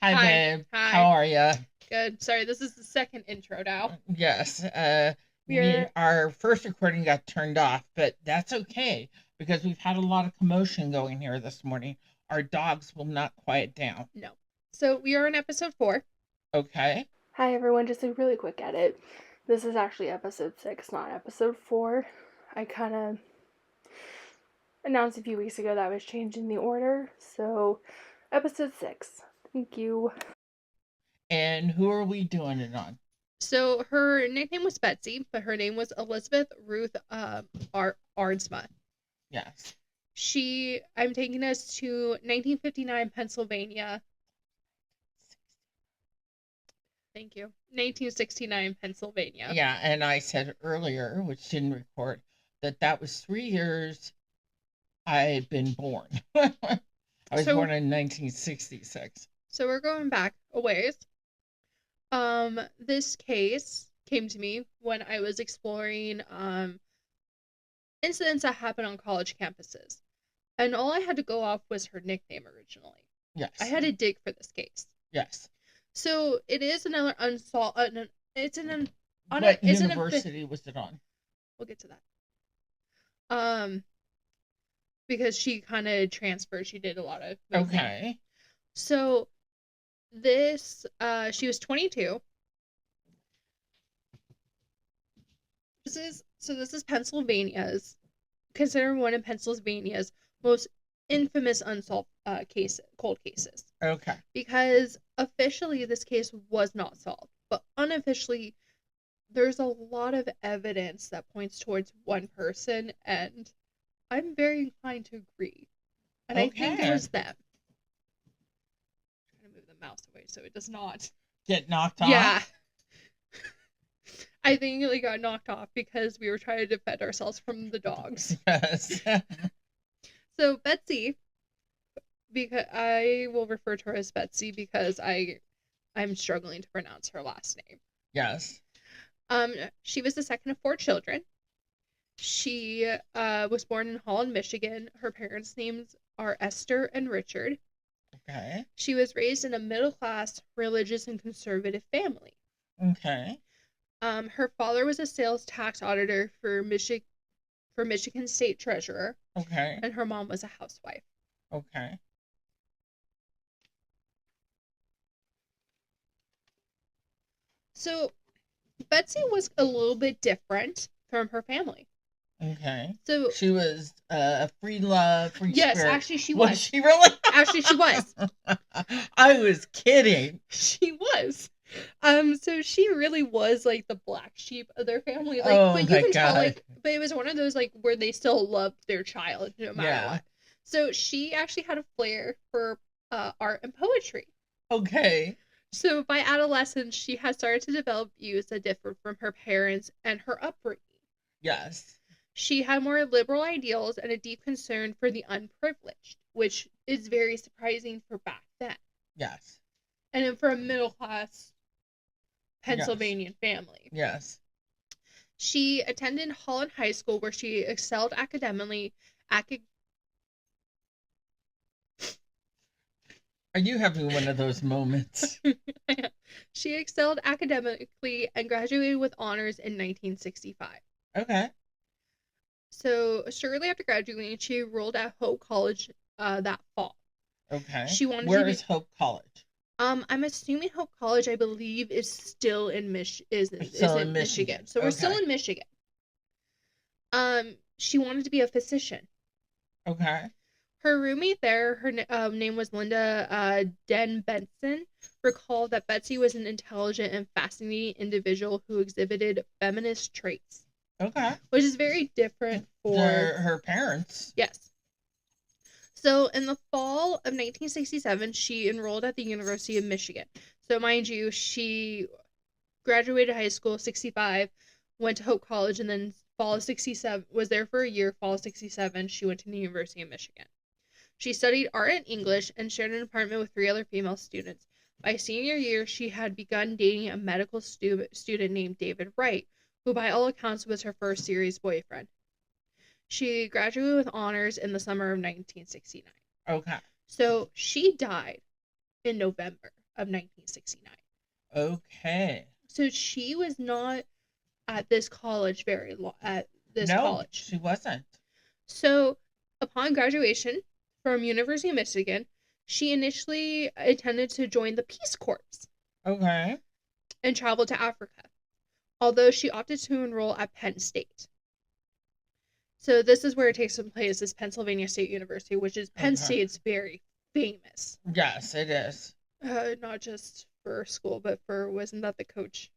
Hi, Hi. babe. How Hi. are you? Good. Sorry, this is the second intro now. Yes. We're Our first recording got turned off, but that's okay because we've had a lot of commotion going here this morning. Our dogs will not quiet down. no. So we are in episode 4. Okay. Hi everyone, just a really quick edit. This is actually episode 6, not episode 4. I kind of announced a few weeks ago that I was changing the order, so episode 6. Thank you. And who are we doing it on? So her nickname was Betsy, but her name was Elizabeth Ruth Aardsma. Yes. I'm taking us to 1959 Pennsylvania. Thank you. 1969 Pennsylvania. Yeah, and I said earlier, which didn't record, that was 3 years I had been born. I was So born in 1966. so we're going back a ways. This case came to me when I was exploring incidents that happen on college campuses. And all I had to go off was her nickname originally. Yes. I had to dig for this case. Yes. So it is another unsolved. What university was it on? We'll get to that. Because she kind of transferred. She did a lot of moving. Okay. So this, she was 22. This is Pennsylvania's, considered one of Pennsylvania's most infamous unsolved cold cases. Okay. Because officially this case was not solved, but unofficially there's a lot of evidence that points towards one person, and I'm very inclined to agree. And I think it was them. I'm trying to move the mouse away so it does not get knocked off. Yeah. I think it got knocked off because we were trying to defend ourselves from the dogs. Yes. So Betsy, because I will refer to her as Betsy because I'm struggling to pronounce her last name. Yes. She was the second of 4 children. She was born in Holland, Michigan. Her parents' names are Esther and Richard. Okay. She was raised in a middle-class, religious, and conservative family. Okay. Her father was a sales tax auditor for Michigan State Treasurer. Okay. And her mom was a housewife. Okay. So Betsy was a little bit different from her family. Okay. So she was a free love, free yes, spirit. Actually she was. Was she really? Actually she was. I was kidding. She was. So she really was like the black sheep of their family. Like, oh but you my can God. tell, like, but it was one of those like where they still loved their child no matter what. So she actually had a flair for art and poetry. Okay. So by adolescence, she had started to develop views that differed from her parents and her upbringing. Yes. She had more liberal ideals and a deep concern for the unprivileged, which is very surprising for back then. Yes. And then for a middle-class Pennsylvanian family. Yes. She attended Holland High School where she excelled academically. Are you having one of those moments? She excelled academically and graduated with honors in 1965. Okay. So shortly after graduating, she enrolled at Hope College that fall. Okay. Where is Hope College? I'm assuming Hope College, I believe, is still in Michigan. So we're still in Michigan. She wanted to be a physician. Okay. Her roommate there, her name was Linda Den Benson, recalled that Betsy was an intelligent and fascinating individual who exhibited feminist traits. Okay. Which is very different for her parents. Yes. So in the fall of 1967, she enrolled at the University of Michigan. So mind you, she graduated high school 65, went to Hope College, and then fall of 67 was there for a year. Fall of 67, she went to the University of Michigan. She studied art and English and shared an apartment with 3 other female students. By senior year, she had begun dating a medical student named David Wright, who by all accounts was her first serious boyfriend. She graduated with honors in the summer of 1969. Okay. So she died in November of 1969. Okay. So she was not at this college No, she wasn't. So upon graduation from University of Michigan, she initially intended to join the Peace Corps Okay. and travel to Africa, although she opted to enroll at Penn State. So this is where it takes place, is Pennsylvania State University, which is Penn Okay. State's very famous. Yes, it is. Not just for school, but wasn't that the coach?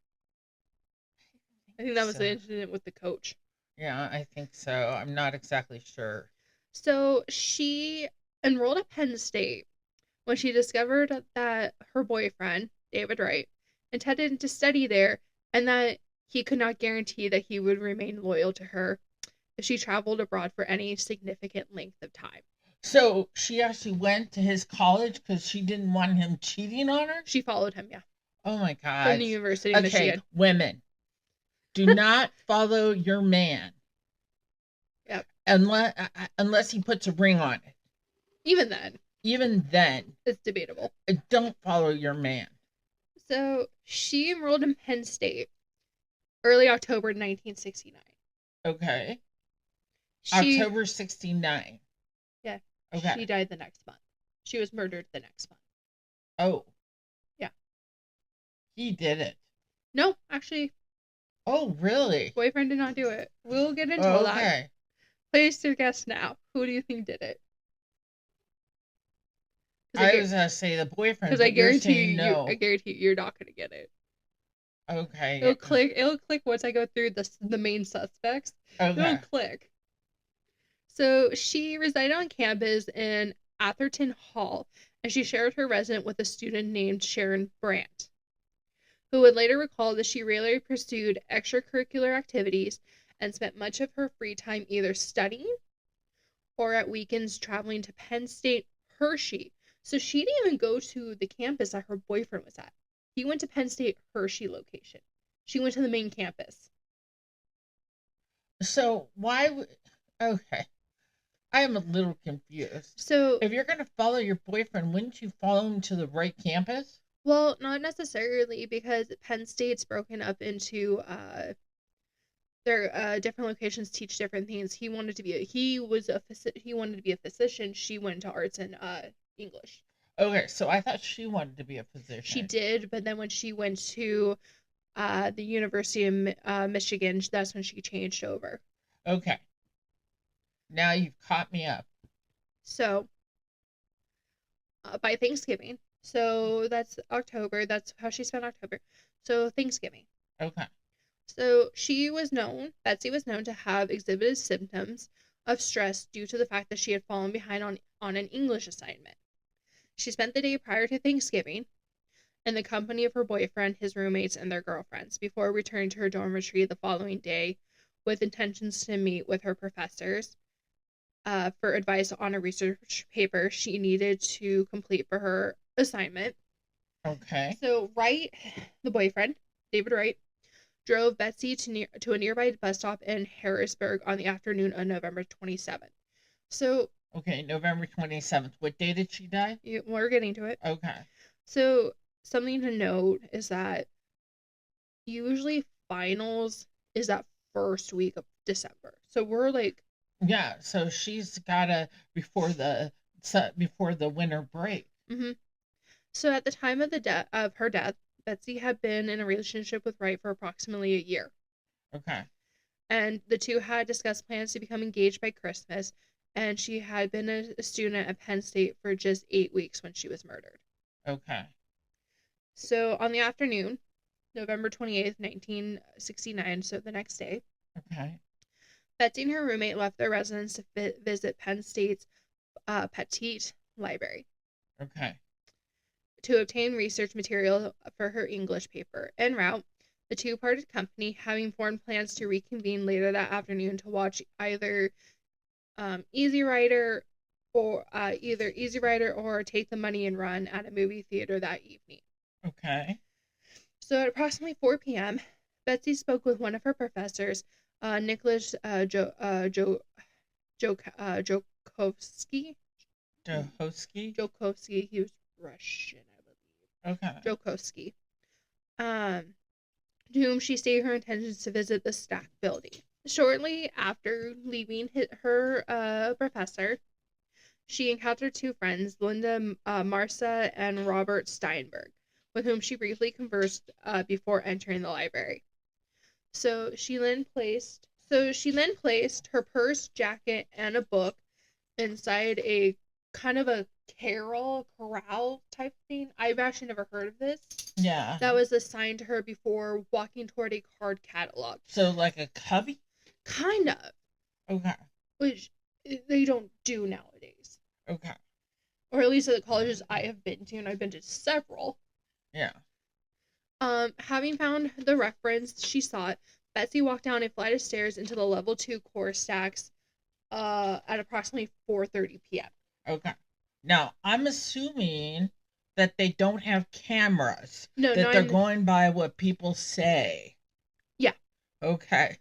I think that was So, the incident with the coach. yeah, I think so. I'm not exactly sure. So she enrolled at Penn State when she discovered that her boyfriend, David Wright, intended to study there and that he could not guarantee that he would remain loyal to her if she traveled abroad for any significant length of time. So she actually went to his college because she didn't want him cheating on her? She followed him, yeah. Oh my God. From the University of Michigan. Women, do not follow your man. Yep. Unless he puts a ring on it. Even then, it's debatable. Don't follow your man. So she enrolled in Penn State early October 1969. Okay. October 69. Yeah. Okay. She died the next month. She was murdered the next month. Oh. Yeah. He did it. No, actually. Oh, really? Boyfriend did not do it. We'll get into all that. Okay. Place your guess now. Who do you think did it? I was gonna say the boyfriend, because but I guarantee you're saying no. I guarantee you're not gonna get it. Okay. It'll click once I go through the main suspects. Okay. It'll click. So she resided on campus in Atherton Hall, and she shared her residence with a student named Sharon Brandt, who would later recall that she rarely pursued extracurricular activities and spent much of her free time either studying or at weekends traveling to Penn State Hershey. So she didn't even go to the campus that her boyfriend was at. He went to Penn State Hershey location. She went to the main campus. So why would... Okay. I am a little confused. So if you're going to follow your boyfriend, wouldn't you follow him to the right campus? Well, not necessarily, because Penn State's broken up into their different locations teach different things. He wanted to be a physician. She went to arts and English. Okay, so I thought she wanted to be a physician. She did, but then when she went to the University of Michigan, that's when she changed over. Okay. Now you've caught me up. So, by Thanksgiving, so that's October, that's how she spent October. So, Thanksgiving. Okay. So, Betsy was known to have exhibited symptoms of stress due to the fact that she had fallen behind on an English assignment. She spent the day prior to Thanksgiving in the company of her boyfriend, his roommates, and their girlfriends before returning to her dormitory the following day with intentions to meet with her professors for advice on a research paper she needed to complete for her assignment. Okay. So Wright, the boyfriend, David Wright, drove Betsy to a nearby bus stop in Harrisburg on the afternoon of November 27th. So... Okay, November 27th. What day did she die? We're getting to it. Okay. So something to note is that usually finals is that first week of December. So we're like... Yeah, so she's gotta before the winter break. Mm-hmm. So at the time of her death, Betsy had been in a relationship with Wright for approximately a year. Okay. And the two had discussed plans to become engaged by Christmas, and she had been a student at Penn State for just 8 weeks when she was murdered. Okay. So on the afternoon, November 28th, 1969, so the next day. Okay. Betsy and her roommate left their residence to visit Penn State's Pattee Library. Okay. To obtain research material for her English paper. En route, the two parted company, having formed plans to reconvene later that afternoon to watch either Easy Rider or Take the Money and Run at a movie theater that evening. Okay. So at approximately 4 p.m., Betsy spoke with one of her professors, Nicholas Jokovsky. Jokovsky? Jokovsky. He was Russian, I believe. Okay. Jokoski, to whom she stated her intentions to visit the Stack building. Shortly after leaving her professor, she encountered two friends, Linda Marsa and Robert Steinberg, with whom she briefly conversed before entering the library. So she then placed her purse, jacket, and a book inside a kind of a corral type thing. I've actually never heard of this. Yeah. That was assigned to her before walking toward a card catalog. So like a cubby? Kind of. Okay. Which they don't do nowadays. Okay. Or at least at the colleges I have been to, and I've been to several. Yeah. Having found the reference she sought, Betsy walked down a flight of stairs into the level 2 core stacks at approximately 4:30 p.m. Okay. Now, I'm assuming that they don't have cameras. No, that no, they're going by what people say. Yeah. Okay.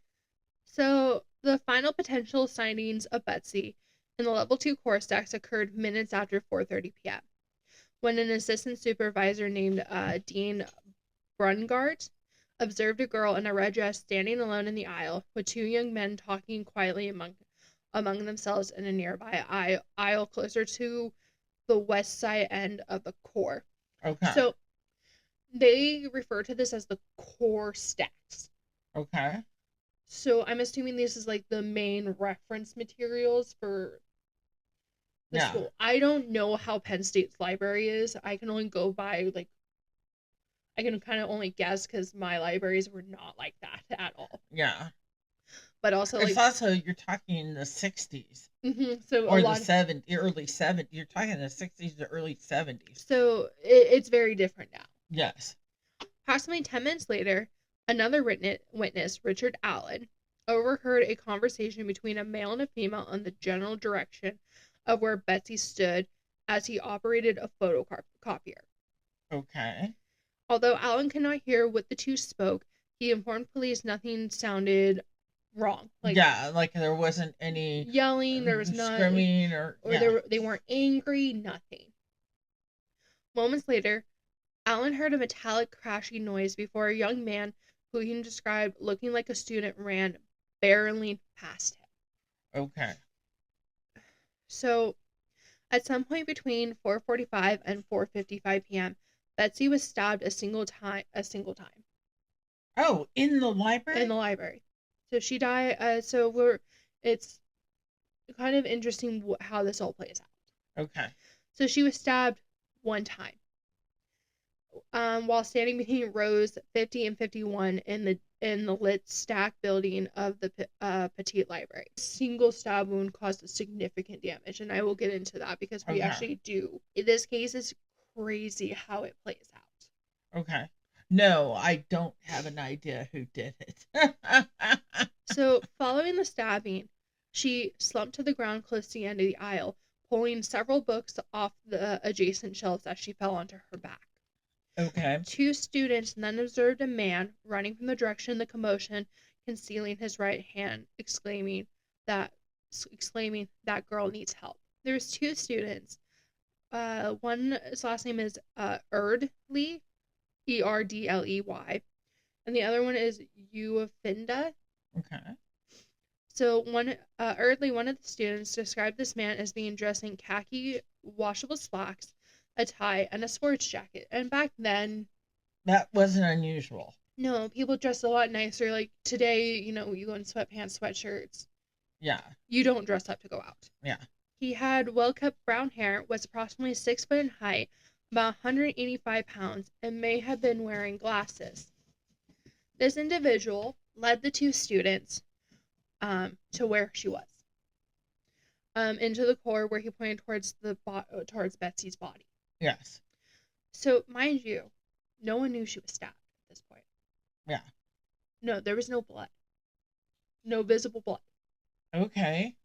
So the final potential sightings of Betsy in the level 2 core stacks occurred minutes after 4:30 p.m. when an assistant supervisor named Dean Brungart observed a girl in a red dress standing alone in the aisle with two young men talking quietly among themselves in a nearby aisle closer to the west side end of the core. Okay. So they refer to this as the core stacks. Okay. So I'm assuming this is like the main reference materials for the school. I don't know how Penn State's library is. I can only go by I can kind of only guess because my libraries were not like that at all. Yeah. But also, it's also, you're talking the 60s. Mm-hmm, so or the 70s, early 70s. You're talking the 60s to early 70s. So it's very different now. Yes. Approximately 10 minutes later, another witness, Richard Allen, overheard a conversation between a male and a female in the general direction of where Betsy stood as he operated a photocopier. Okay. Although Allen could not hear what the two spoke, he informed police nothing sounded wrong. Like there wasn't any yelling, there was not screaming, or they weren't angry, nothing. Moments later, Allen heard a metallic crashing noise before a young man who he described looking like a student ran barreling past him. Okay. So, at some point between 4:45 and 4:55 p.m., Betsy was stabbed a single time. Oh, in the library? In the library. So she died. It's kind of interesting how this all plays out. Okay. So she was stabbed one time. While standing between rows 50 and 51 in the lit stack building of the Pattee Library. A single stab wound caused significant damage, and I will get into that because we actually do. This case is crazy how it plays out. Okay. No, I don't have an idea who did it. So, following the stabbing, she slumped to the ground close to the end of the aisle, pulling several books off the adjacent shelves as she fell onto her back. Okay. Two students then observed a man running from the direction of the commotion, concealing his right hand, exclaiming that girl needs help. There's two students. One's last name is Erdley, Erdley, and the other one is Uafinda. Okay. So Erdley, one of the students, described this man as being dressed in khaki washable slacks, a tie, and a sports jacket. And back then, that wasn't unusual. No, people dress a lot nicer. Like today, you go in sweatpants, sweatshirts. Yeah. You don't dress up to go out. Yeah. He had well-kept brown hair, was approximately 6 foot in height, about 185 pounds, and may have been wearing glasses. This individual led the two students to where she was. Into the core where he pointed towards Betsy's body. Yes. So, mind you, no one knew she was stabbed at this point. Yeah. No, there was no blood. No visible blood. Okay.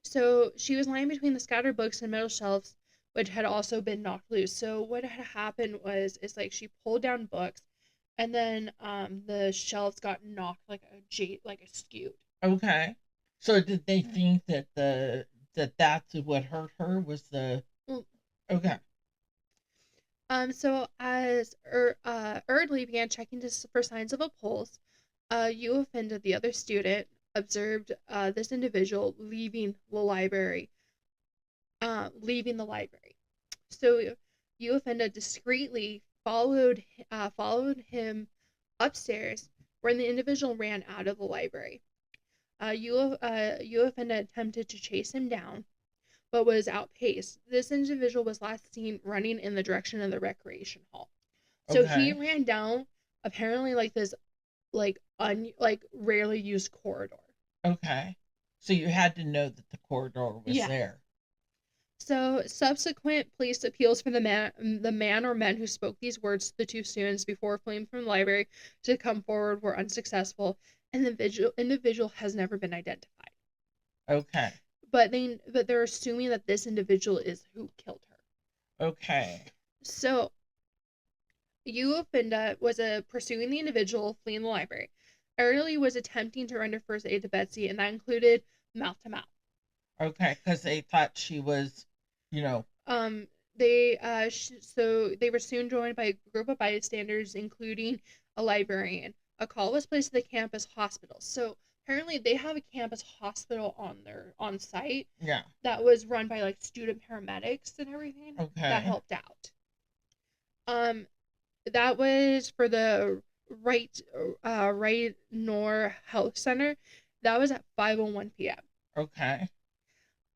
So, she was lying between the scattered books and metal shelves, which had also been knocked loose. So, what had happened is like she pulled down books, and then the shelves got knocked like skewed. Okay. So, did they think that that's what hurt her was the... Okay. So as Erdley began checking for signs of a pulse, Uoffenda, the other student, observed this individual leaving the library. So Uoffenda discreetly followed him upstairs, when the individual ran out of the library. Uoffenda attempted to chase him down, but was outpaced. This individual was last seen running in the direction of the recreation hall. So he Okay. ran down apparently like this like rarely used corridor. Okay. So you had to know that the corridor was Yeah. there. So subsequent police appeals for the man or men who spoke these words to the two students before fleeing from the library to come forward were unsuccessful, and the individual has never been identified. Okay. But they're assuming that this individual is who killed her. Okay. So Uoffenda was pursuing the individual fleeing the library. Early was attempting to render first aid to Betsy, and that included mouth to mouth. Okay, because they thought she was, you know. So they were soon joined by a group of bystanders, including a librarian. A call was placed to the campus hospital. So apparently they have a campus hospital on site. Yeah. That was run by like student paramedics and everything. Okay. That helped out. That was for the Right Nor Health Center. That was at 5:01 p.m. Okay.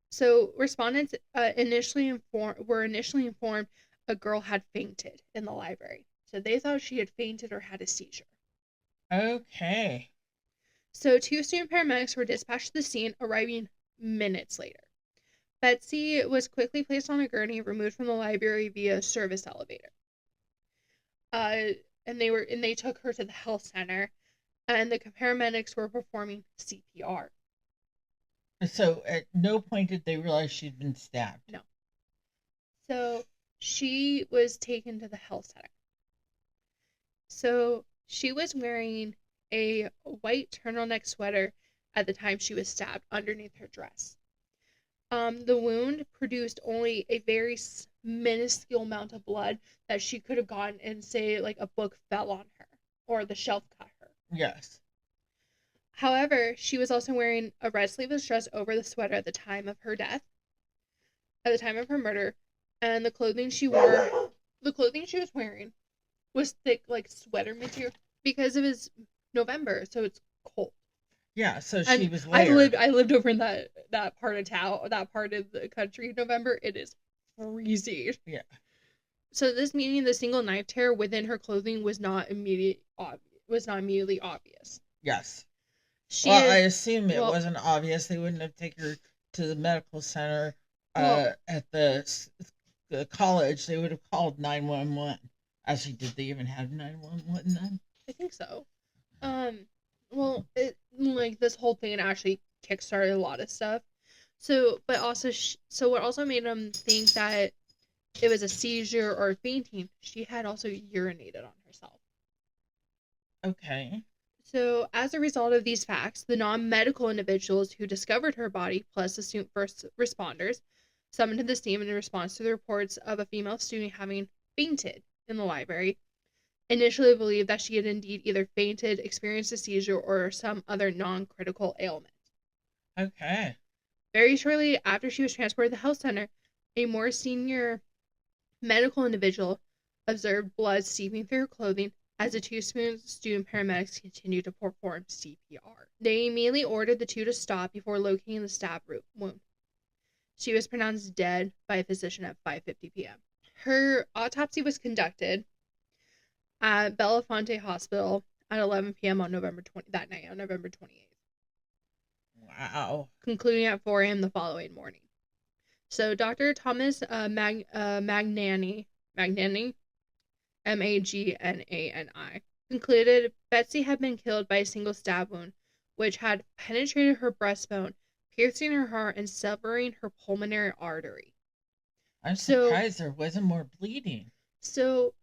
So respondents were initially informed a girl had fainted in the library. So they thought she had fainted or had a seizure. Okay. So 2 student paramedics were dispatched to the scene, arriving minutes later. Betsy was quickly placed on a gurney, removed from the library via service elevator. And they took her to the health center, and the paramedics were performing CPR. So at no point did they realize she'd been stabbed. No. So she was taken to the health center. So she was wearing a white turtleneck sweater at the time she was stabbed underneath her dress. The wound produced only a very minuscule amount of blood that she could have gotten and say like a book fell on her or the shelf cut her. Yes. However, she was also wearing a red sleeveless dress over the sweater at the time of her death, at the time of her murder, and the clothing she was wearing was thick like sweater material because it was November, so it's cold. Yeah, so And she was layered. I lived over in that part of town, that part of the country in November. It is freezing. Yeah. So this meaning the single knife tear within her clothing was not immediately obvious. Yes. I assume it well- wasn't obvious. They wouldn't have taken her to the medical center Well- at the college. They would have called 911. Actually, did they even have 911 then? I think so. Well, like this whole thing actually kickstarted a lot of stuff. So, but also, so what also made them think that it was a seizure or fainting, she had also urinated on herself. Okay. So, as a result of these facts, the non-medical individuals who discovered her body, plus the first responders, summoned to the scene in response to the reports of a female student having fainted in the library, initially believed that she had indeed either fainted, experienced a seizure, or some other non-critical ailment. Okay. Very shortly after she was transported to the health center, a more senior medical individual observed blood seeping through her clothing as the 2 student paramedics continued to perform CPR. They immediately ordered the 2 to stop before locating the stab wound. She was pronounced dead by a physician at 5:50 p.m. Her autopsy was conducted at Belafonte Hospital at 11 p.m. on November 28th. Wow. Concluding at 4 a.m. the following morning. So Dr. Thomas Magnani, Magnani, concluded Betsy had been killed by a single stab wound, which had penetrated her breastbone, piercing her heart and severing her pulmonary artery. I'm surprised there wasn't more bleeding. So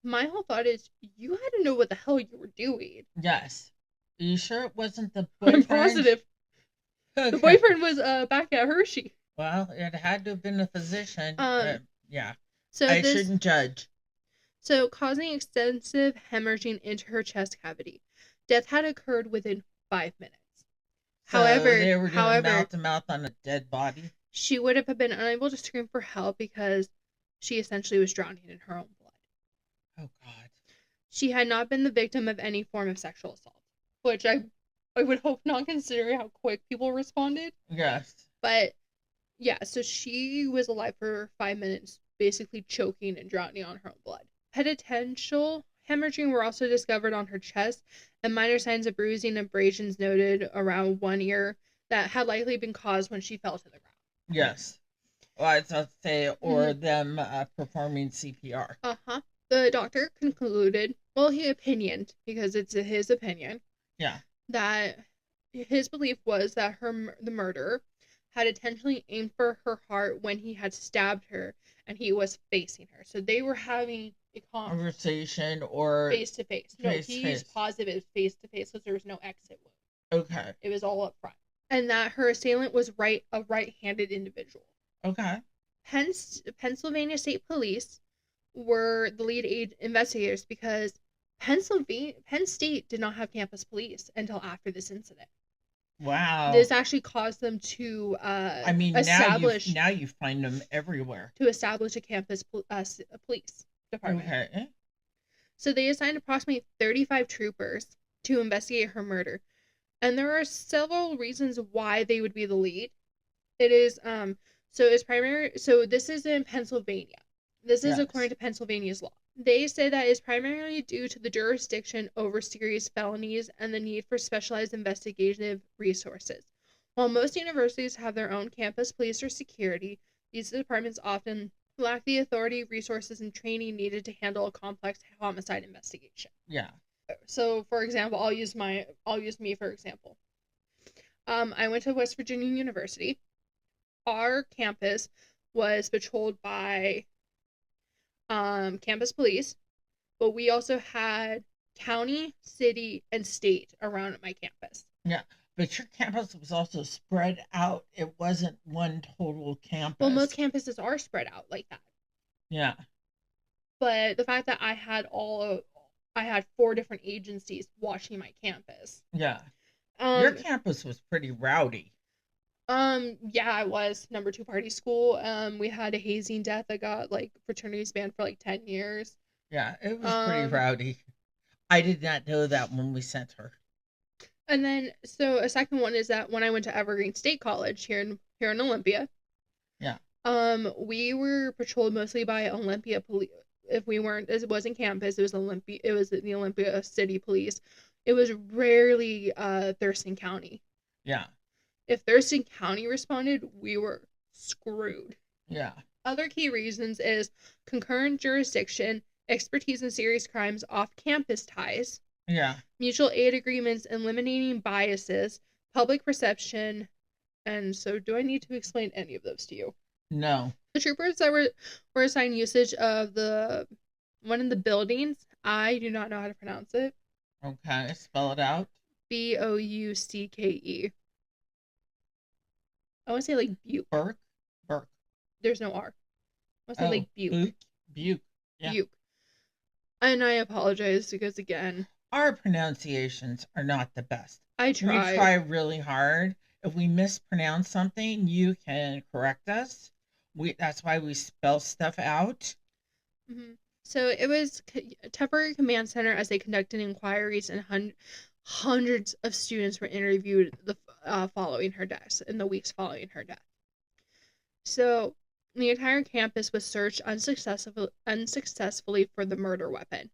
my whole thought is, you had to know what the hell you were doing. Yes. Are you sure it wasn't the boyfriend? I'm positive. Okay. The boyfriend was back at Hershey. Well, it had to have been a physician. Yeah. So I shouldn't judge. so causing extensive hemorrhaging into her chest cavity. Death had occurred within 5 minutes. So they were doing However, mouth to mouth on a dead body. she would have been unable to scream for help because she essentially was drowning in her own blood. Oh God. She had not been the victim of any form of sexual assault, which I would hope not, considering how quick people responded. Yes. But yeah, so she was alive for 5 minutes, basically choking and drowning on her own blood. Potential hemorrhaging were also discovered on her chest, and minor signs of bruising and abrasions noted around one ear that had likely been caused when she fell to the ground. Yes. Well, I'd say, or them performing CPR. The doctor concluded, well, he opinioned, because it's his opinion, Yeah. that his belief was that the murderer had intentionally aimed for her heart when he had stabbed her and he was facing her. So they were having a conversation or face to face. No, he's positive face to face because there was no exit wound. Okay. It was all up front. And that her assailant was a right-handed individual. Okay. Hence, Pennsylvania State Police were the lead investigators because Penn State did not have campus police until after this incident. Wow. This actually caused them to establish. Now you find them everywhere. To establish a campus police department. Okay. So they assigned approximately 35 troopers to investigate her murder. And there are several reasons why they would be the lead. It is so this is in Pennsylvania. This is according to Pennsylvania's law. They say that is primarily due to the jurisdiction over serious felonies and the need for specialized investigative resources. While most universities have their own campus police or security, these departments often lack the authority, resources, and training needed to handle a complex homicide investigation. Yeah. So, for example, I'll use me for example. I went to West Virginia University. Our campus was patrolled by campus police, but we also had county, city, and state around my campus. Yeah, but your campus was also spread out. It wasn't one total campus. Well, most campuses are spread out like that. Yeah. But the fact that I had 4 different agencies watching my campus. Yeah. Your campus was pretty rowdy. Yeah, I was number 2 party school. We had a hazing death that got fraternities banned for 10 years. Yeah, it was pretty rowdy. I did not know that when we sent her. And then, so a second one is that when I went to Evergreen State College here in Olympia. Yeah. We were patrolled mostly by Olympia police. If we weren't, it wasn't campus. It was the Olympia City Police. It was rarely Thurston County. Yeah. If Thurston County responded, we were screwed. Yeah. Other key reasons is concurrent jurisdiction, expertise in serious crimes, off-campus ties. Yeah. Mutual aid agreements, eliminating biases, public perception. And so, do I need to explain any of those to you? No. The troopers that were assigned usage of the one in the buildings, I do not know how to pronounce it. Okay, spell it out. Boucke. I want to say Buke. Burke. There's no R. I want to say Buke. Buke. Yeah. Buke. And I apologize because, again, our pronunciations are not the best. I try. We try really hard. If we mispronounce something, you can correct us. That's why we spell stuff out. Mm-hmm. So it was a temporary command center as they conducted inquiries, and hundreds of students were interviewed following her death, in the weeks following her death. So the entire campus was searched unsuccessfully for the murder weapon.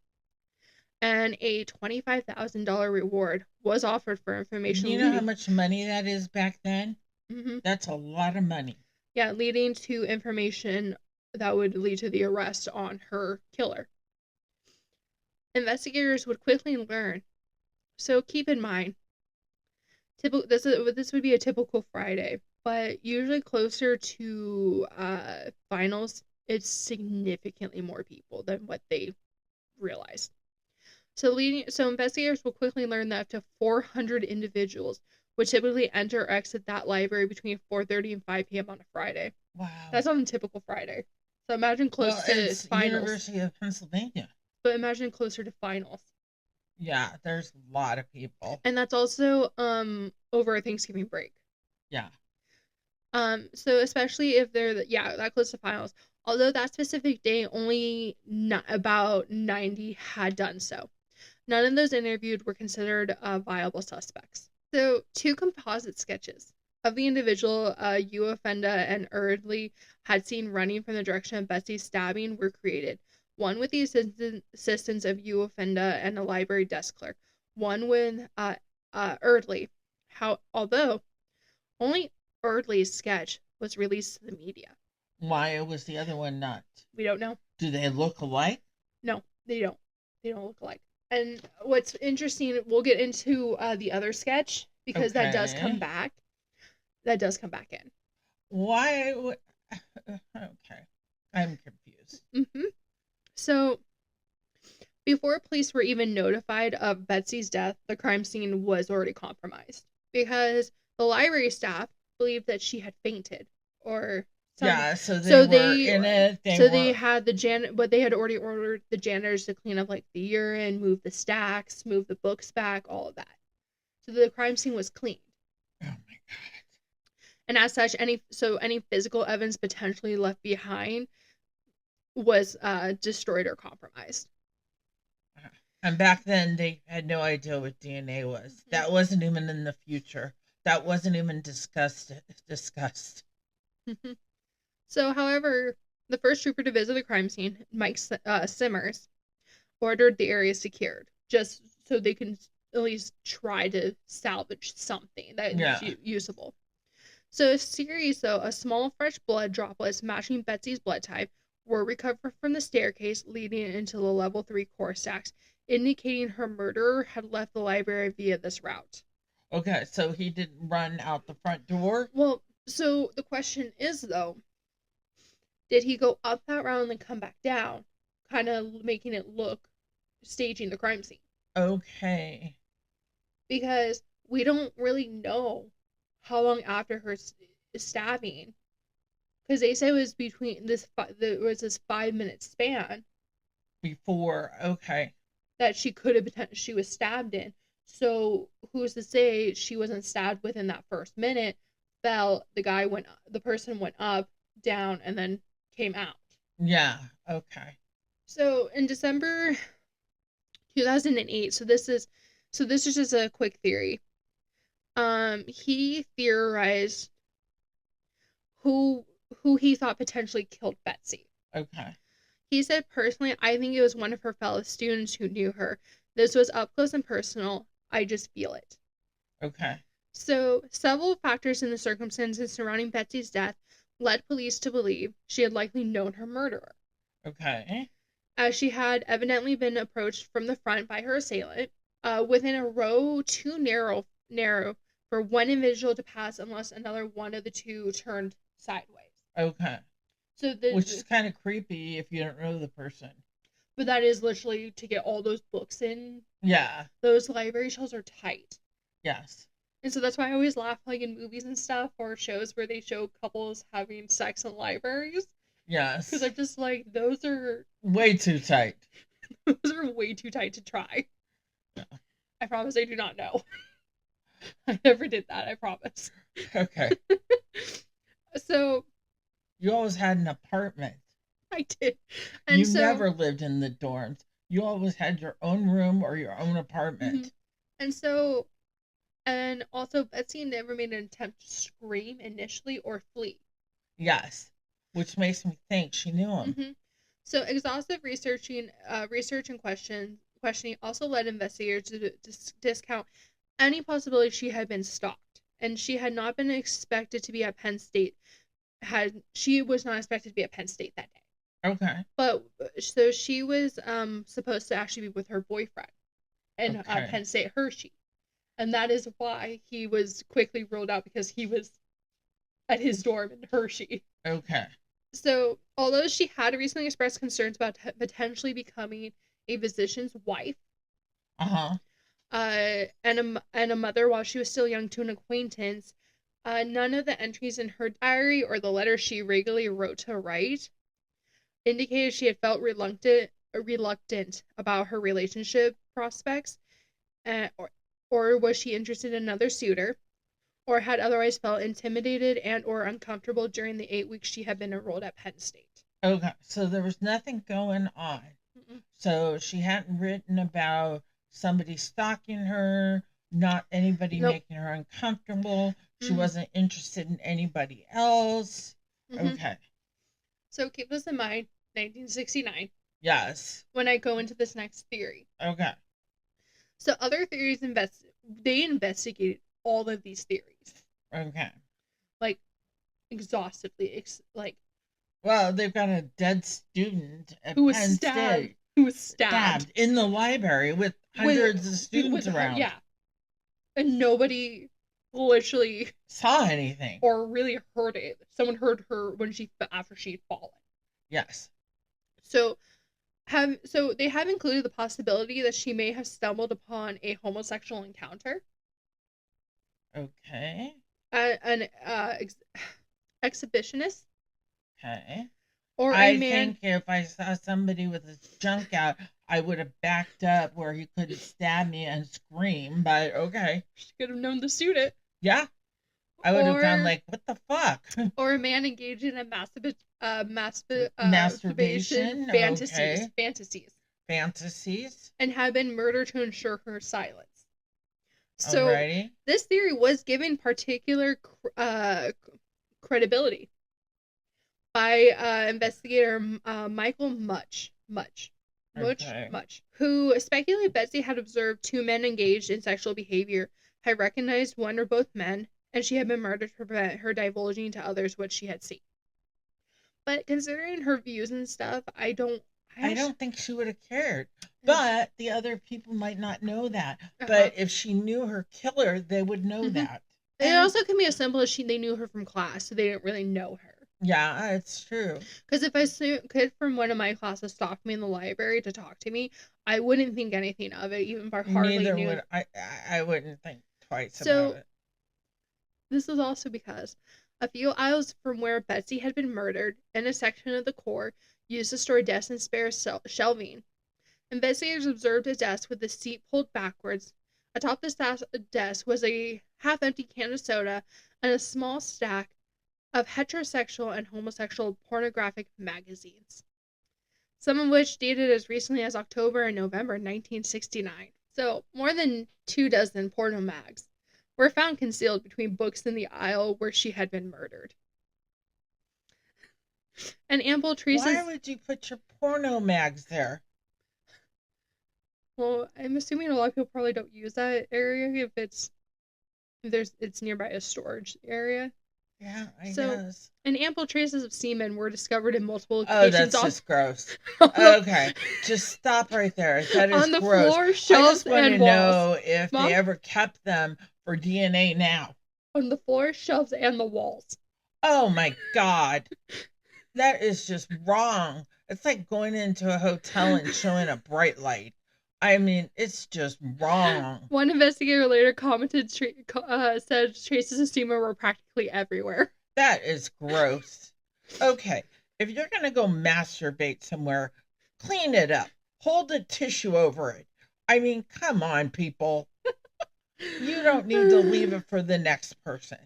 And a $25,000 reward was offered for information. You know how much money that is back then? Mm-hmm. That's a lot of money. Yeah, leading to information that would lead to the arrest on her killer. Investigators would quickly learn. So keep in mind, this would be a typical Friday, but usually closer to finals, it's significantly more people than what they realized. So investigators will quickly learn that up to 400 individuals would typically enter or exit that library between 4:30 and 5 p.m. on a Friday. Wow. That's on a typical Friday. So imagine close to it's finals. University of Pennsylvania. but imagine closer to finals. Yeah, there's a lot of people. And that's also over a Thanksgiving break. Yeah. So especially if they're that close to finals. Although that specific day only about 90 had done so. None of those interviewed were considered viable suspects. So 2 composite sketches of the individual Uofenda and Erdley had seen running from the direction of Betsy's stabbing were created. One with the assistance of Uofenda and a library desk clerk. One with Erdley. Although only Erdley's sketch was released to the media. Why was the other one not? We don't know. Do they look alike? No, they don't. They don't look alike. And what's interesting, we'll get into the other sketch because that does come back. That does come back in. Why? Okay, I'm confused. So, before police were even notified of Betsy's death, the crime scene was already compromised because the library staff believed that she had fainted or yeah, so they were in it. They had but they had already ordered the janitors to clean up like the urine, move the stacks, move the books back, all of that. So the crime scene was cleaned. Oh my god! And as such, any physical evidence potentially left behind was destroyed or compromised. And back then, they had no idea what DNA was. That wasn't even in the future. That wasn't even discussed. So, however, the first trooper to visit the crime scene, Mike Simmers, ordered the area secured, just so they can at least try to salvage something that is usable. So, a series, of small fresh blood droplets matching Betsy's blood type were recovered from the staircase leading into the level 3 core stacks, indicating her murderer had left the library via this route. Okay, so he didn't run out the front door? Well, so the question is, though, did he go up that route and then come back down, kind of making it look, staging the crime scene? Okay. Because we don't really know how long after her stabbing, because they said it was between there was this 5-minute span before. Okay. That she could have she was stabbed in. So who's to say she wasn't stabbed within that first minute? The person went up, down, and then came out. Yeah. Okay. So in December 2008, so this is just a quick theory. He theorized who he thought potentially killed Betsy. Okay. He said, personally, I think it was one of her fellow students who knew her. This was up close and personal. I just feel it. Okay. So, several factors in the circumstances surrounding Betsy's death led police to believe she had likely known her murderer. Okay. As she had evidently been approached from the front by her assailant, within a row too narrow for one individual to pass unless another one of the two turned sideways. Okay. So which is kind of creepy if you don't know the person. But that is literally to get all those books in. Yeah. Those library shelves are tight. Yes. And so that's why I always laugh, like in movies and stuff or shows where they show couples having sex in libraries. Yes. Because I'm just like, those are way too tight. Those are way too tight to try. Yeah. I promise I do not know. I never did that, I promise. Okay. So you always had an apartment. I did. And you never lived in the dorms. You always had your own room or your own apartment. Mm-hmm. And also Betsy never made an attempt to scream initially or flee. Yes. Which makes me think she knew him. Mm-hmm. So exhaustive research and questioning also led investigators to discount any possibility she had been stalked. And she had not been expected to be at Penn State. She was not expected to be at Penn State that day. Okay. But so she was supposed to actually be with her boyfriend in Penn State, Hershey. And that is why he was quickly ruled out, because he was at his dorm in Hershey. Okay. So, although she had recently expressed concerns about potentially becoming a physician's wife, and a mother while she was still young to an acquaintance, none of the entries in her diary or the letters she regularly wrote to write indicated she had felt reluctant reluctant about her relationship prospects, or was she interested in another suitor, or had otherwise felt intimidated and or uncomfortable during the 8 weeks she had been enrolled at Penn State. Okay, so there was nothing going on. Mm-mm. So she hadn't written about somebody stalking her, not anybody Nope. making her uncomfortable. She Mhm. wasn't interested in anybody else. Mhm. Okay. So keep this in mind, 1969, Yes. when I go into this next theory. Okay. So other theories they investigated all of these theories, Okay. like exhaustively, like Well, they've got a dead student at who was Penn stabbed, State who was stabbed stabbed in the library with hundreds of students around. yeah, and nobody literally Saw anything. or really heard it. Someone heard her when after she'd fallen. Yes. So they have included the possibility that she may have stumbled upon a homosexual encounter, Okay. an exhibitionist, Okay. or a I man. think if I saw somebody with his junk out, I would have backed up where he couldn't stab me and scream, but okay. She could have known the student. Yeah. I would have gone Or like, what the fuck? or a man engaged in a masturbation Masturbation. Okay. fantasies, Fantasies. and had been murdered to ensure her silence. So Alrighty. this theory was given particular credibility by investigator Michael Much, Okay. who speculated Betsy had observed two men engaged in sexual behavior, had recognized one or both men, and she had been murdered to prevent her divulging to others what she had seen. But considering her views and stuff, I don't think she would have cared. But the other people might not know that. Uh-huh. But if she knew her killer, they would know Mhm. that. It also can be as simple as they knew her from class, so they didn't really know her. Yeah, it's true. Because if a kid from one of my classes stalked me in the library to talk to me, I wouldn't think anything of it, even if I hardly Neither knew. would I wouldn't think twice So, about it. This was also because a few aisles from where Betsy had been murdered, in a section of the core used to store desks and spare shelving, investigators observed a desk with the seat pulled backwards. Atop this desk was a half-empty can of soda and a small stack of heterosexual and homosexual pornographic magazines, some of which dated as recently as October and November 1969. So, more than 24 porno mags were found concealed between books in the aisle where she had been murdered. And ample traces. Why would you put your porno mags there? Well, I'm assuming a lot of people probably don't use that area if it's nearby a storage area. Yeah, I guess. And ample traces of semen were discovered in multiple locations. Oh, that's just gross. Okay, just stop right there. That is on the gross. floor, shelves, I just want to and walls. know if Mom? they ever kept them for DNA now. On the floor, shelves, and the walls. Oh my God. That is just wrong. It's like going into a hotel and showing a bright light. I mean, it's just wrong. One investigator later commented, said traces of semen were practically everywhere. That is gross. Okay, if you're going to go masturbate somewhere, clean it up. Hold a tissue over it. I mean, come on, people. You don't need to leave it for the next person.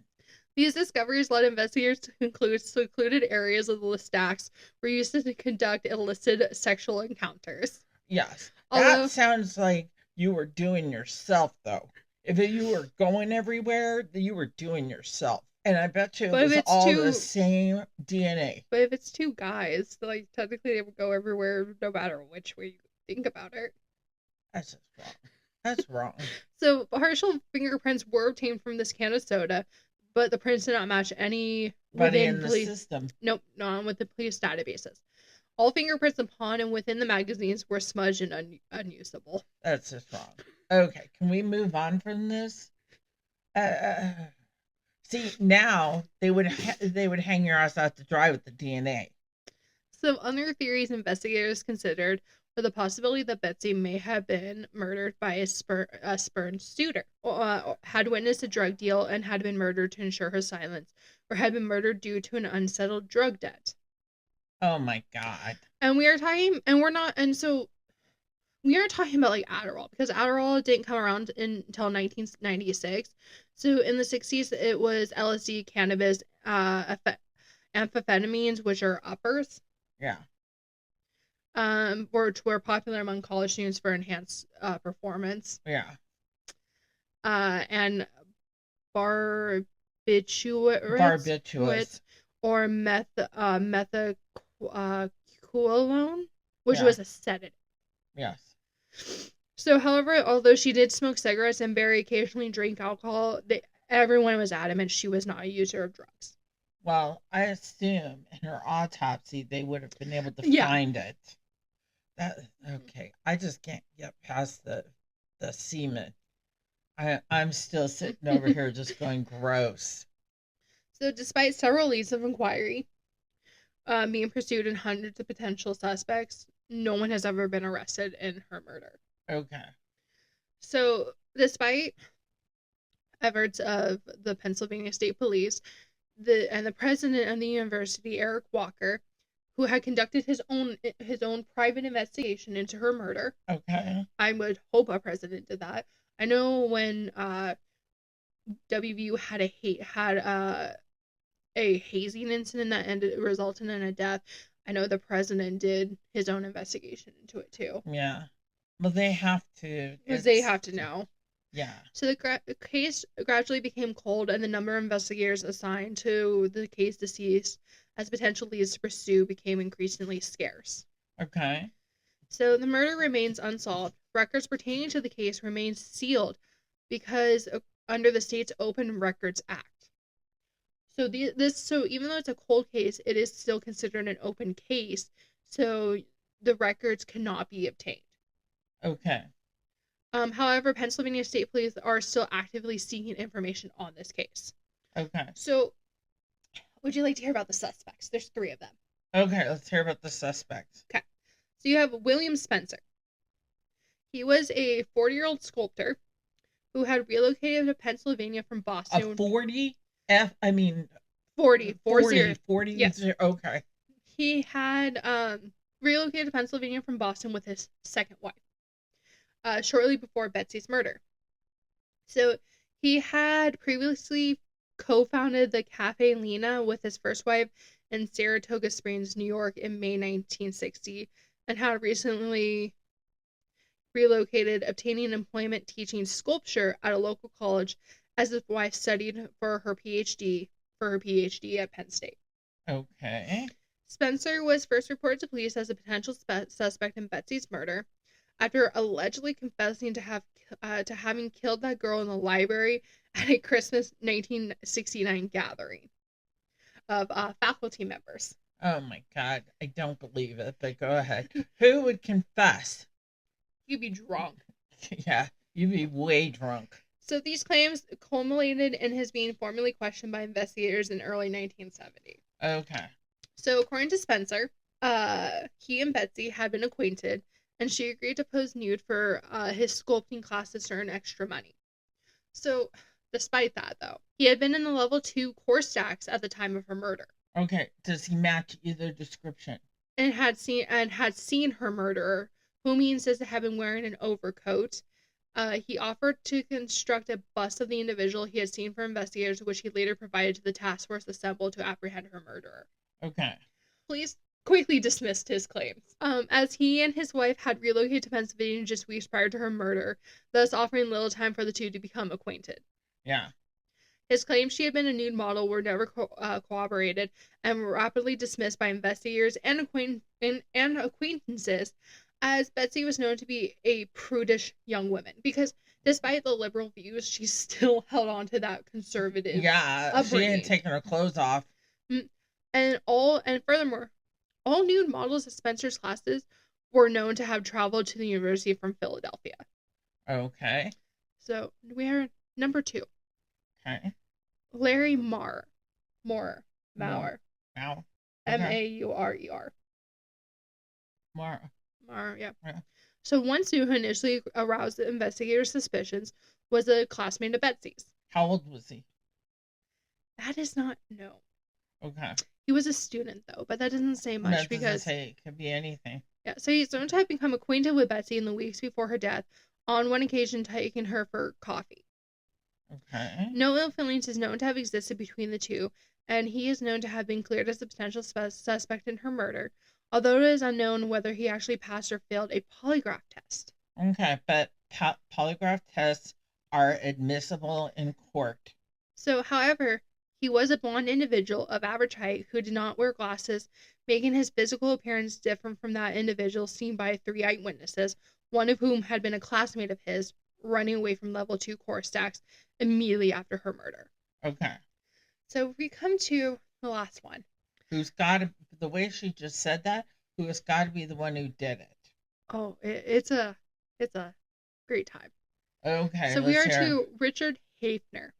These discoveries led investigators to conclude secluded areas of the stacks were used to conduct illicit sexual encounters. Yes. That sounds like you were doing yourself, though. If you were going everywhere, you were doing yourself. And I bet you it was all the same DNA. But if it's two guys, like technically they would go everywhere no matter which way you think about it. That's just wrong. That's wrong. So partial fingerprints were obtained from this can of soda, but the prints did not match any within the system. Nope, not with the police databases. All fingerprints upon and within the magazines were smudged and unusable. That's just wrong. Okay, can we move on from this? See, now they would hang your ass out to dry with the DNA. Some other theories investigators considered were the possibility that Betsy may have been murdered by a spurned suitor, had witnessed a drug deal and had been murdered to ensure her silence, or had been murdered due to an unsettled drug debt. Oh my God. And we are talking, and we're not, and so we aren't talking about like Adderall, because Adderall didn't come around until 1996. So in the 60s, it was LSD, cannabis, amphetamines, which are uppers, Yeah. which were popular among college students for enhanced performance, Yeah. and barbiturates Barbiturates. or methaqualone, which Yeah. was a sedative. Yes. So, however, although she did smoke cigarettes and very occasionally drink alcohol, everyone was adamant she was not a user of drugs. Well, I assume in her autopsy they would have been able to Yeah. find it. Okay. I just can't get past the semen. I'm still sitting over here just going gross. So, despite several leads of inquiry being pursued and hundreds of potential suspects, no one has ever been arrested in her murder. Okay. So, despite efforts of the Pennsylvania State Police, the president of the university, Eric Walker, who had conducted his own private investigation into her murder. Okay. I would hope a president did that. I know when WVU had a hazing incident that resulted in a death, I know the president did his own investigation into it too. Yeah. Well, they have to. Because they have to know. Yeah. So the case gradually became cold, and the number of investigators assigned to the case deceased as potential leads to pursue became increasingly scarce. Okay. So the murder remains unsolved. Records pertaining to the case remain sealed because under the state's Open Records Act. So so even though it's a cold case, it is still considered an open case. So the records cannot be obtained. Okay. However, Pennsylvania State Police are still actively seeking information on this case. Okay. So, would you like to hear about the suspects? There's 3 of them. Okay, let's hear about the suspects. Okay. So you have William Spencer. He was a 40-year-old sculptor who had relocated to Pennsylvania from Boston. A 40? 40. 40. Yes. Okay. He had relocated to Pennsylvania from Boston with his second wife. Shortly before Betsy's murder. So he had previously co-founded the Cafe Lena with his first wife in Saratoga Springs, New York in May 1960, and had recently relocated, obtaining employment teaching sculpture at a local college as his wife studied for her PhD at Penn State. Okay. Spencer was first reported to police as a potential suspect in Betsy's murder, after allegedly confessing to having killed that girl in the library at a Christmas 1969 gathering of faculty members. Oh my God, I don't believe it, but go ahead. Who would confess? You'd be drunk. Yeah, you'd be way drunk. So these claims culminated in his being formally questioned by investigators in early 1970. Okay. So according to Spencer, he and Betsy had been acquainted, and she agreed to pose nude for his sculpting classes to earn extra money. So, despite that, though, he had been in the level 2 course stacks at the time of her murder. Okay, does he match either description? And had seen her murderer, whom he insisted had been wearing an overcoat. He offered to construct a bust of the individual he had seen for investigators, which he later provided to the task force assembled to apprehend her murderer. Okay. Police quickly dismissed his claims, as he and his wife had relocated to Pennsylvania just weeks prior to her murder, thus offering little time for the two to become acquainted. Yeah. His claims she had been a nude model were never corroborated and were rapidly dismissed by investigators and acquaintances, as Betsy was known to be a prudish young woman, because despite the liberal views, she still held on to that conservative upbringing. She hadn't taken her clothes off. And furthermore, all nude models of Spencer's classes were known to have traveled to the university from Philadelphia. Okay. So we are number 2. Okay. Larry Maurer. Wow. Maurer. Okay. M-A-U-R-E-R. Maurer, yeah. Yeah. So one student who initially aroused the investigators' suspicions was a classmate of Betsy's. How old was he? That is not known. Okay. He was a student, though, but that doesn't say much That doesn't because... say it could be anything. Yeah, so he's known to have become acquainted with Betsy in the weeks before her death, on one occasion taking her for coffee. Okay. No ill feelings is known to have existed between the two, and he is known to have been cleared as a potential suspect in her murder, although it is unknown whether he actually passed or failed a polygraph test. Okay, but polygraph tests are admissible in court. So, however, he was a blonde individual of average height who did not wear glasses, making his physical appearance different from that individual seen by 3 eyewitnesses, one of whom had been a classmate of his, running away from level 2 core stacks immediately after her murder. Okay. So we come to the last one. Who's got to, the way she just said that, who has got to be the one who did it? Oh, it's a great time. Okay. So we are to Richard Hafner.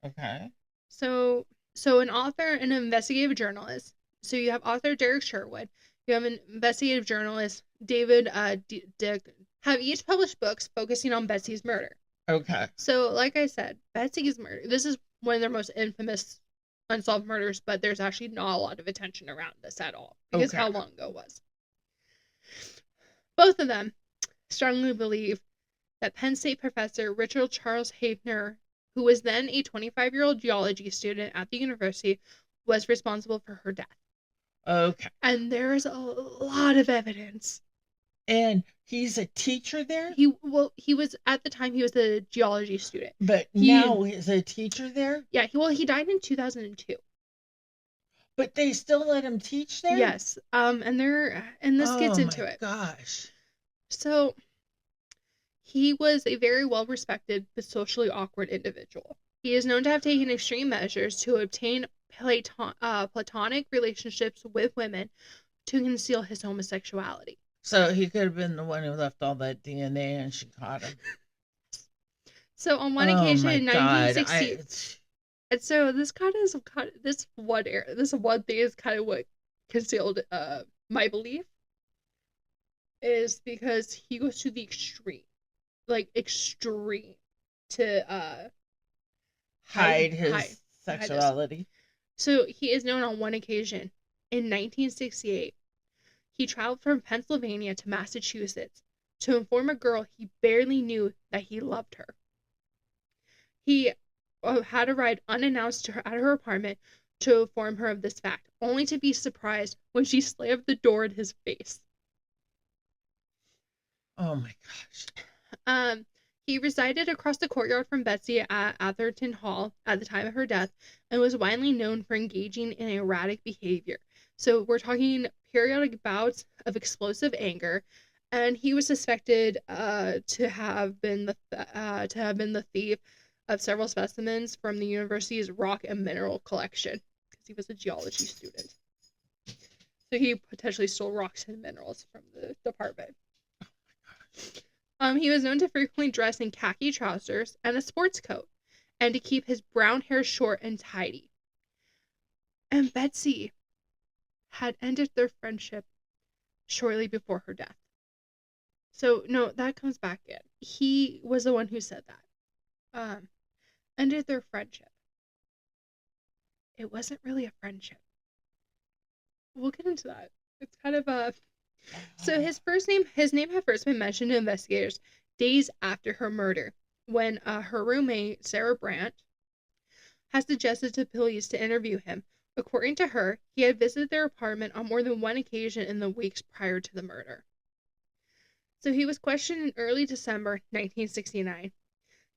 Okay. So an author and an investigative journalist. So you have author Derek Sherwood. You have an investigative journalist, David Dick, have each published books focusing on Betsy's murder. Okay. So, like I said, Betsy's murder. This is one of their most infamous unsolved murders, but there's actually not a lot of attention around this at all because how long ago it was. Both of them strongly believe that Penn State professor Richard Charles Hafner, who was then a 25-year-old geology student at the university, was responsible for her death. Okay. And there's a lot of evidence. And he's a teacher there? He was at the time he was a geology student. But now he's a teacher there? Yeah, he died in 2002. But they still let him teach there? Yes. And this gets into it. Oh my gosh. So he was a very well-respected but socially awkward individual. He is known to have taken extreme measures to obtain platonic relationships with women to conceal his homosexuality. So he could have been the one who left all that DNA and she caught him. So on one occasion in 1960, and so this one thing is kind of what concealed my belief, is because he goes to the extreme to hide his sexuality. So he is known on one occasion in 1968. He traveled from Pennsylvania to Massachusetts to inform a girl he barely knew that he loved her. He had a ride unannounced to her at her apartment to inform her of this fact, only to be surprised when she slammed the door in his face. Oh my gosh. He resided across the courtyard from Betsy at Atherton Hall at the time of her death and was widely known for engaging in erratic behavior. So we're talking periodic bouts of explosive anger, and he was suspected to have been the thief of several specimens from the university's rock and mineral collection because he was a geology student. So he potentially stole rocks and minerals from the department. Oh my gosh. He was known to frequently dress in khaki trousers and a sports coat, and to keep his brown hair short and tidy. And Betsy had ended their friendship shortly before her death. So, no, that comes back in. He was the one who said that. Ended their friendship. It wasn't really a friendship. We'll get into that. It's kind of a... So his name had first been mentioned to investigators days after her murder, when her roommate, Sarah Brandt, had suggested to police to interview him. According to her, he had visited their apartment on more than one occasion in the weeks prior to the murder. So he was questioned in early December 1969.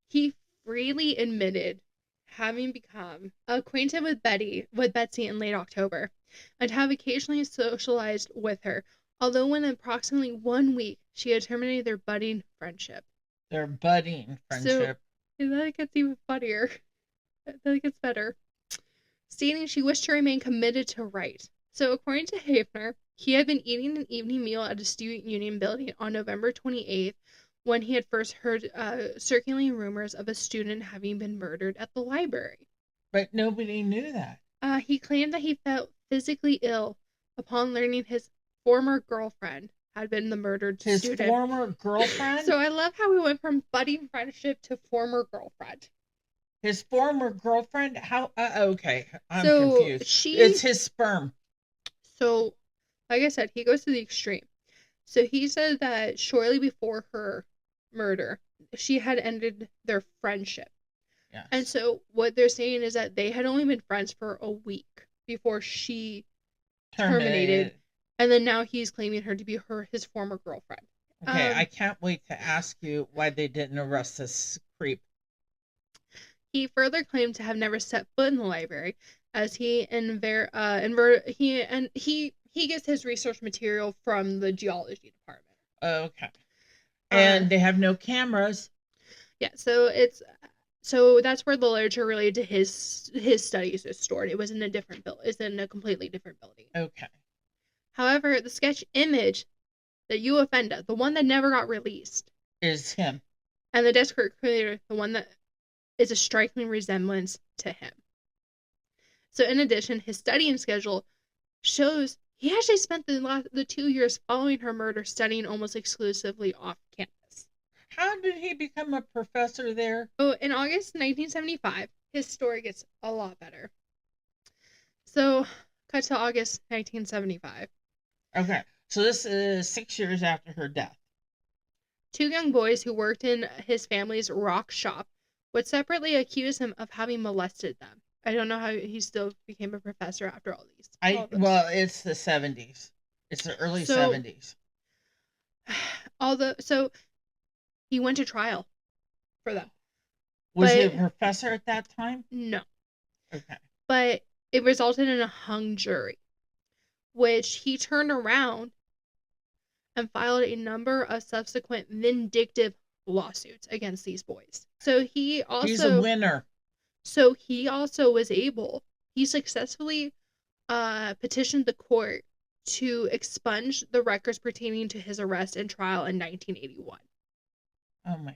He freely admitted having become acquainted with Betsy in late October, and have occasionally socialized with her, although in approximately 1 week, she had terminated their budding friendship. Their budding friendship. So, then it gets even funnier. Then it gets better. Stating she wished to remain committed to right. So, according to Hafner, he had been eating an evening meal at a student union building on November 28th, when he had first heard circulating rumors of a student having been murdered at the library. But nobody knew that. He claimed that he felt physically ill upon learning his former girlfriend had been the murdered student. His former girlfriend? So I love how we went from budding friendship to former girlfriend. His former girlfriend? How? Okay, I'm So confused. It's his sperm. So, like I said, he goes to the extreme. So he said that shortly before her murder, she had ended their friendship. Yes. And so what they're saying is that they had only been friends for a week before she terminated. And then now he's claiming her to be his former girlfriend. Okay, I can't wait to ask you why they didn't arrest this creep. He further claimed to have never set foot in the library, as he gets his research material from the geology department. Okay. And they have no cameras. Yeah, so that's where the literature related to his studies is stored. It was in a different it's in a completely different building. Okay. However, the sketch image that you offended, the one that never got released, is him. And the desk creator, the one that is a striking resemblance to him. So in addition, his studying schedule shows he actually spent the 2 years following her murder studying almost exclusively off campus. How did he become a professor there? Oh, in August 1975, his story gets a lot better. So, cut to August 1975. Okay, so this is 6 years after her death. 2 young boys who worked in his family's rock shop would separately accuse him of having molested them. I don't know how he still became a professor after all these. Well, it's the 70s. It's the early 70s. So he went to trial for them. Was he a professor at that time? No. Okay. But it resulted in a hung jury, which he turned around and filed a number of subsequent vindictive lawsuits against these boys. So he's a winner. So he also was he successfully petitioned the court to expunge the records pertaining to his arrest and trial in 1981. Oh my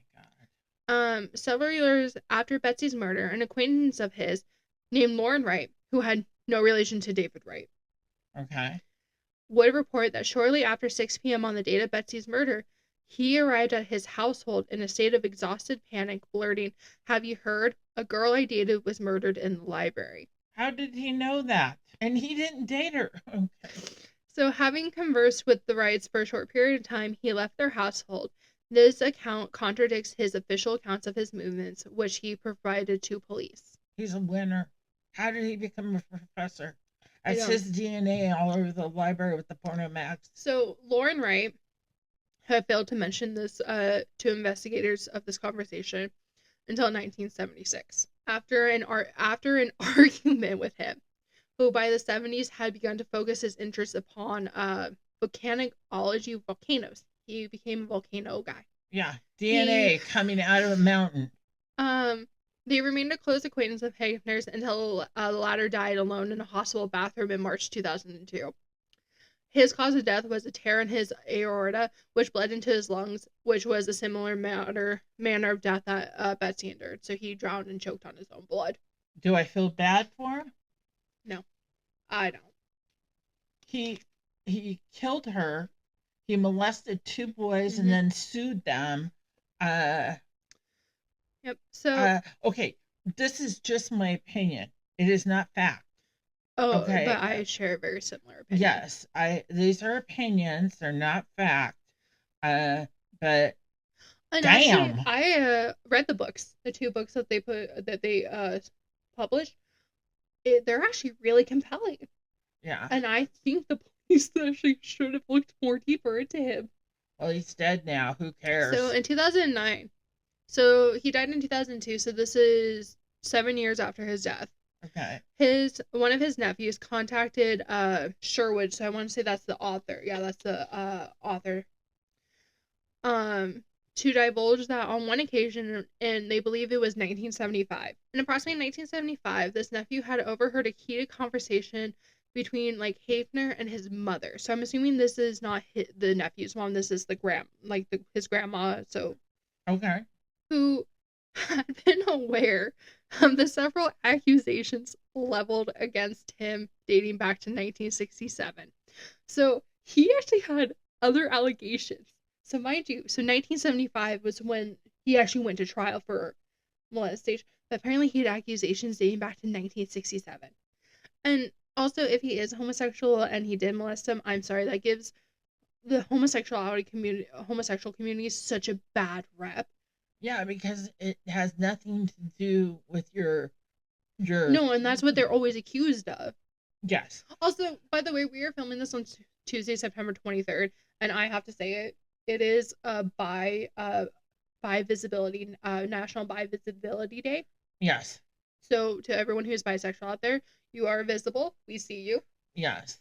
God. Several years after Betsy's murder, an acquaintance of his named Lauren Wright, who had no relation to David Wright, okay, would report that shortly after 6 p.m. on the date of Betsy's murder, he arrived at his household in a state of exhausted panic, blurting, "Have you heard? A girl I dated was murdered in the library." How did he know that? And he didn't date her. Okay. So, having conversed with the Wrights for a short period of time, he left their household. This account contradicts his official accounts of his movements, which he provided to police. He's a winner. How did he become a professor? That's his DNA all over the library with the porno mags. So, Lauren Wright had failed to mention this to investigators of this conversation until 1976, after an argument with him, who by the 70s had begun to focus his interest upon volcanology of volcanoes. He became a volcano guy. Yeah, DNA coming out of a mountain. They remained a close acquaintance of Hafner's until the latter died alone in a hospital bathroom in March 2002. His cause of death was a tear in his aorta, which bled into his lungs, which was a similar manner of death that Betsy endured. So he drowned and choked on his own blood. Do I feel bad for him? No, I don't. He killed her. He molested 2 boys and then sued them. Yep. So okay, this is just my opinion. It is not fact. Oh, okay. But I share a very similar opinion. Yes, these are opinions. They're not fact. But and damn, actually, I read the books, the 2 books that they published. They're actually really compelling. Yeah. And I think the police actually should have looked more deeper into him. Well, he's dead now. Who cares? So in 2009, so he died in 2002. So this is 7 years after his death. Okay. One of his nephews contacted Sherwood, so I want to say that's the author. Yeah, that's the author. To divulge that on one occasion, and they believe it was 1975. In approximately 1975, this nephew had overheard a heated conversation between Hafner and his mother. So I'm assuming this is not the nephew's mom. This is his grandma. So okay, who had been aware of the several accusations leveled against him dating back to 1967. So he actually had other allegations. So mind you, 1975 was when he actually went to trial for molestation, but apparently he had accusations dating back to 1967. And also, if he is homosexual and he did molest him, I'm sorry, that gives the homosexual community such a bad rep. Yeah, because it has nothing to do with your No, and that's what they're always accused of. Yes. Also, by the way, we are filming this on Tuesday, September 23rd, and I have to say it is bi visibility National Bi Visibility Day. Yes. So to everyone who is bisexual out there, you are visible. We see you. Yes.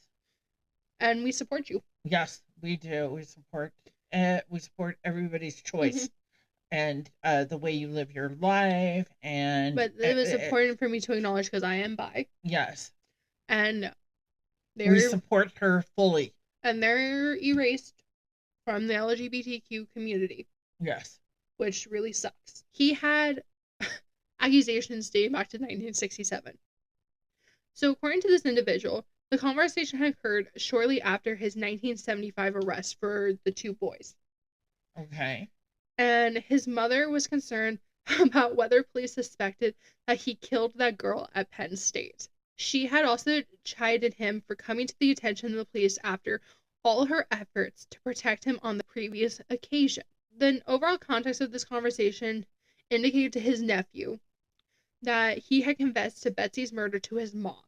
And we support you. Yes, we do. We support everybody's choice. And the way you live your life, and but it was important for me to acknowledge because I am bi. Yes, and we support her fully, and they're erased from the LGBTQ community. Yes, which really sucks. He had accusations dating back to 1967. So according to this individual, the conversation had occurred shortly after his 1975 arrest for the two boys. Okay. And his mother was concerned about whether police suspected that he killed that girl at Penn State. She had also chided him for coming to the attention of the police after all her efforts to protect him on the previous occasion. The overall context of this conversation indicated to his nephew that he had confessed to Betsy's murder to his mom,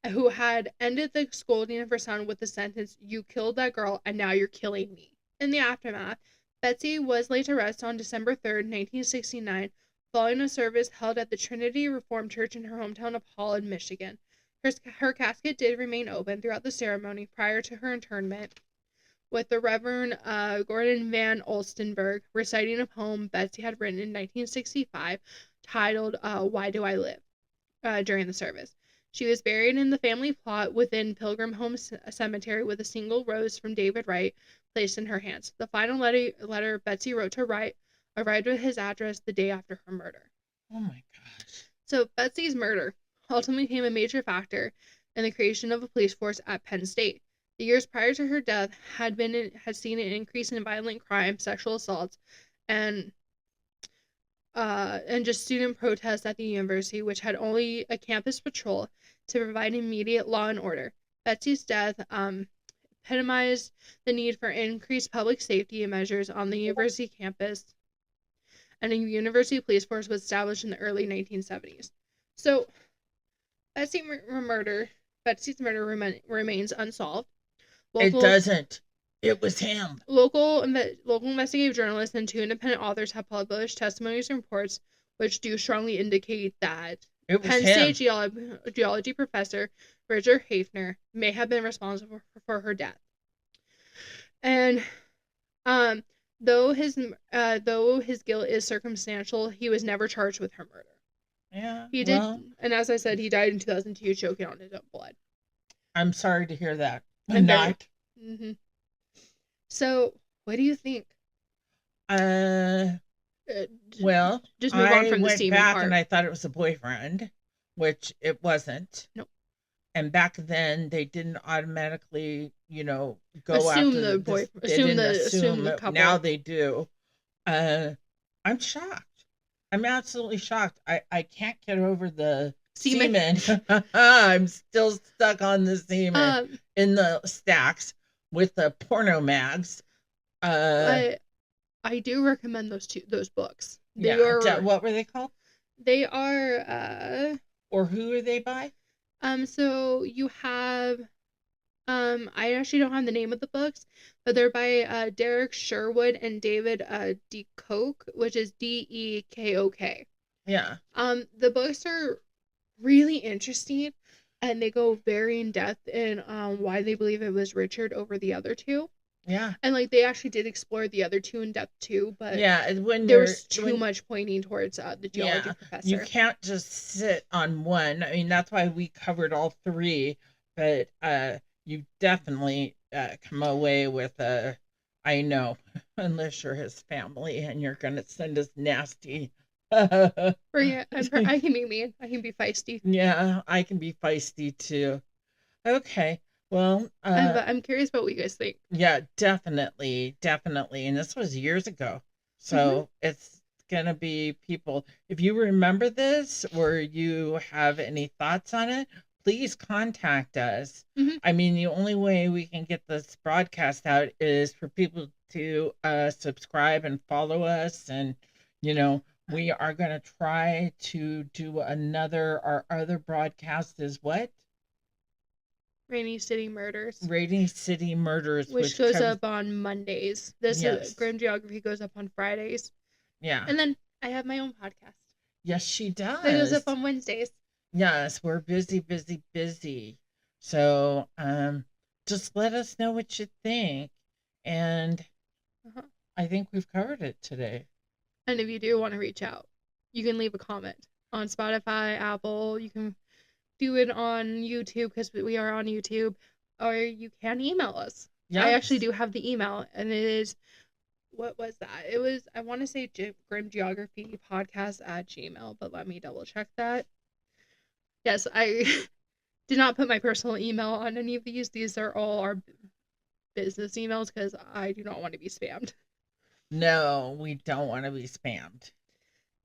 who had ended the scolding of her son with the sentence, "You killed that girl, and now you're killing me." In the aftermath, Betsy was laid to rest on December 3rd, 1969, following a service held at the Trinity Reformed Church in her hometown of Holland, Michigan. Her casket did remain open throughout the ceremony prior to her interment, with the Reverend Gordon Van Olstenburg reciting a poem Betsy had written in 1965 titled Why Do I Live during the service. She was buried in the family plot within Pilgrim Home Cemetery with a single rose from David Wright placed in her hands. The final letter Betsy wrote to Wright arrived with his address the day after her murder. Oh my gosh. So Betsy's murder ultimately became a major factor in the creation of a police force at Penn State. The years prior to her death had seen an increase in violent crime, sexual assaults, and just student protests at the university, which had only a campus patrol to provide immediate law and order. Betsy's death epitomized the need for increased public safety measures on the university campus, and a university police force was established in the early 1970s. So, Betsy's murder remains unsolved. It doesn't. It was him. Local investigative journalists and 2 independent authors have published testimonies and reports which do strongly indicate that Penn State geology professor Richard Hafner may have been responsible for her death. And though his guilt is circumstantial, he was never charged with her murder. Yeah, he did, and as I said, he died in 2002 choking on his own blood. I'm sorry to hear that. I'm not. Mm-hmm. So, what do you think? Well, just move on from the semen back part. And I thought it was a boyfriend, which it wasn't. Nope. And back then, they didn't automatically, go assume after the boyfriend. Assume the couple. Now they do. I'm shocked. I'm absolutely shocked. I can't get over the semen. I'm still stuck on the semen in the stacks with the porno mags. I do recommend those books. What were they called? They are or who are they by? So you have I actually don't have the name of the books, but they're by Derek Sherwood and David DeKock, which is DEKOK. Yeah. The books are really interesting, and they go very in depth in why they believe it was Richard over the other two. Yeah. And they actually did explore the other two in depth too, but there was too much pointing towards the geology professor. You can't just sit on one. I mean, that's why we covered all 3, but you definitely come away with I know, unless you're his family and you're going to send us nasty. I can be mean. I can be feisty. Yeah, I can be feisty too. Okay. Well, I'm curious about what you guys think. Yeah, definitely. And this was years ago. So it's going to be people. If you remember this or you have any thoughts on it, please contact us. Mhm. I mean, the only way we can get this broadcast out is for people to subscribe and follow us. And, we are going to try to do our other broadcast is what? Rainy City Murders, Rainy City Murders, which goes up on Mondays. This is Grim Geography goes up on Fridays. Yeah. And then I have my own podcast. Yes, she does. That goes up on Wednesdays. Yes, we're busy, busy, busy. So, just let us know what you think. And I think we've covered it today. And if you do want to reach out, you can leave a comment on Spotify, Apple. You can do it on YouTube because we are on YouTube, or you can email us. Yes. I actually do have the email, and it is, what was that? It was, I want to say grimgeographypodcast@gmail.com, but let me double check that. Yes, I did not put my personal email on any of these. These are all our business emails because I do not want to be spammed. No, we don't want to be spammed.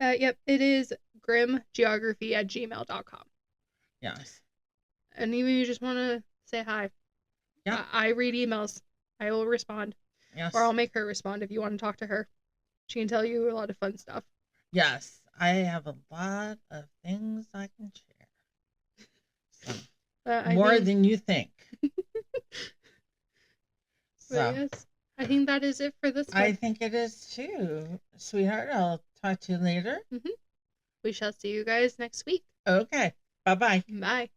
Yep, it is grimgeography@gmail.com. Yes. And even if you just want to say hi. Yeah. I read emails. I will respond. Yes. Or I'll make her respond if you want to talk to her. She can tell you a lot of fun stuff. Yes. I have a lot of things I can share. So, more than you think. So, yes. I think that is it for this one. I think it is too. Sweetheart, I'll talk to you later. We shall see you guys next week. Okay. Bye-bye. Bye.